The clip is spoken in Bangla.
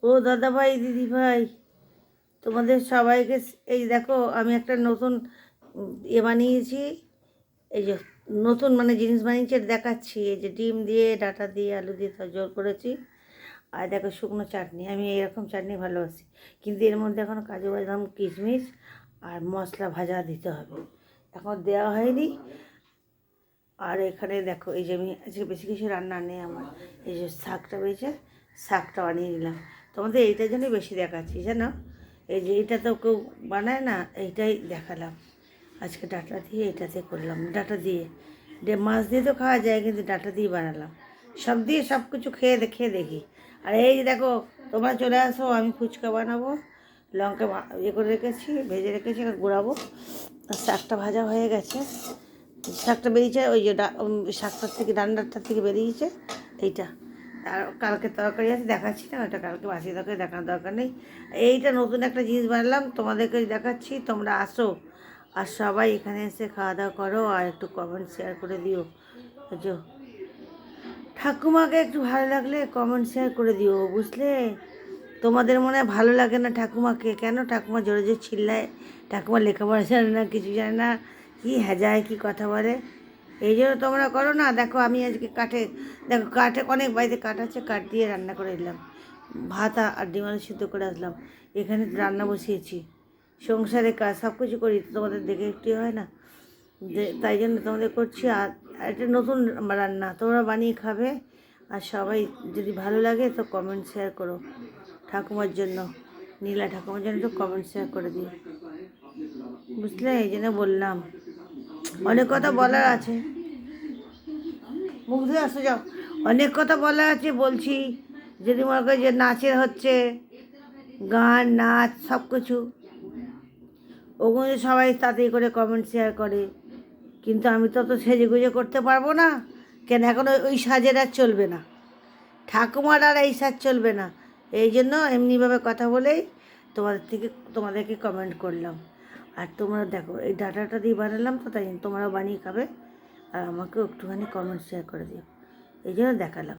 ও দাদা ভাই, দিদি ভাই, তোমাদের সবাইকে এই দেখো আমি একটা নতুন বানিয়েছি। এই যে নতুন মানে জিনিস বানিয়েছি, এটা দেখাচ্ছি। এই যে ডিম দিয়ে, ডাটা দিয়ে, আলু দিয়ে সব জোর করেছি। আর দেখো শুকনো চাটনি, আমি এরকম চাটনি ভালোবাসি, কিন্তু এর মধ্যে এখন কাজু বাদাম, কিশমিশ আর মশলা ভাজা দিতে হবে, এখন দেওয়া হয়নি। আর এখানে দেখো এই যে আমি আজকে বেশি কিছু রান্না নেই আমার, এই যে শাকটা বেজে শাকটা বানিয়ে নিলাম। তোমাদের এইটার জন্যই বেশি দেখাচ্ছি জানো, এই যে এটা তো কেউ বানায় না, এইটাই দেখালাম। আজকে ডাটা দিয়ে এটাতে করলাম, ডাটা দিয়ে মাছ দিয়ে তো খাওয়া যায়, কিন্তু ডাটা দিয়ে বানালাম। সব দিয়ে সব কিছু খেয়ে দেখি। আর এই যে দেখো, তোমরা চলে আসো, আমি ফুচকা বানাবো। লঙ্কা করে রেখেছি, ভেজে রেখেছি, গুঁড়াবো। আর শাকটা ভাজা হয়ে গেছে, শাকটা বেরিয়েছে ওই যে শাকটার থেকে, ডান্ডারটার থেকে বেরিয়েছে এইটা। আর কালকে তরকারি আছে, দেখাচ্ছি না, ওটা কালকে বাসি তরকারি দেখানোর দরকার নেই। এইটা নতুন একটা জিনিস বানালাম, তোমাদেরকে দেখাচ্ছি। তোমরা আসো, আর সবাই এখানে এসে খাওয়া দাওয়া করো, আর একটু কমেন্ট শেয়ার করে দিও। বুঝছো, ঠাকুমাকে একটু ভালো লাগলে কমেন্ট শেয়ার করে দিও, বুঝলে। তোমাদের মনে হয় ভালো লাগে না ঠাকুমাকে, কেন? ঠাকুমা জোরে জোরে চিল্লায়, ঠাকুমা লেখাপড়া জানে না, কিছু জানে না, কি হ্যাজায় কি কথা বলে। এই জন্য তোমরা করো না। দেখো আমি আজকে দেখো কাঠে অনেক বাড়িতে কাঠ আছে, কাঠ দিয়ে রান্না করে দিলাম, ভাত আর ডিম আলু সিদ্ধ করে আসলাম। এখানে রান্না বসিয়েছি, সংসারে কাজ সব কিছু করি, তোমাদের দেখে একটু হয় না, তাই জন্য তোমাদের করছি। আর একটা নতুন রান্না, তোমরা বানিয়ে খাবে। আর সবাই যদি ভালো লাগে তো কমেন্ট শেয়ার করো ঠাকুমার জন্য, নীলা ঠাকুমার জন্য তো কমেন্ট শেয়ার করে দিও, বুঝলে। এই জন্য বললাম, অনেক কথা বলার আছে, মুখ ধুয়ে আসো যাও, অনেক কথা বলার আছে বলছি। যদি মনে করি যে নাচের হচ্ছে, গান নাচ সব কিছু, ওগুলো সবাই তাড়াতাড়ি করে কমেন্ট শেয়ার করে, কিন্তু আমি তো সেজে গুজে করতে পারবো না। কেন? এখন ওই সাজের আর চলবে না, ঠাকুমার আর এই সাজ চলবে না। এই জন্য এমনিভাবে কথা বলেই তোমাদেরকে কমেন্ট করলাম। আর তোমরা দেখো, এই ডাটাটা দিয়ে বানালাম তো, তাই তোমরাও বানিয়ে খাবে। আর আমাকেও একটুখানি কমেন্ট শেয়ার করে দিও, এই জন্য দেখালাম।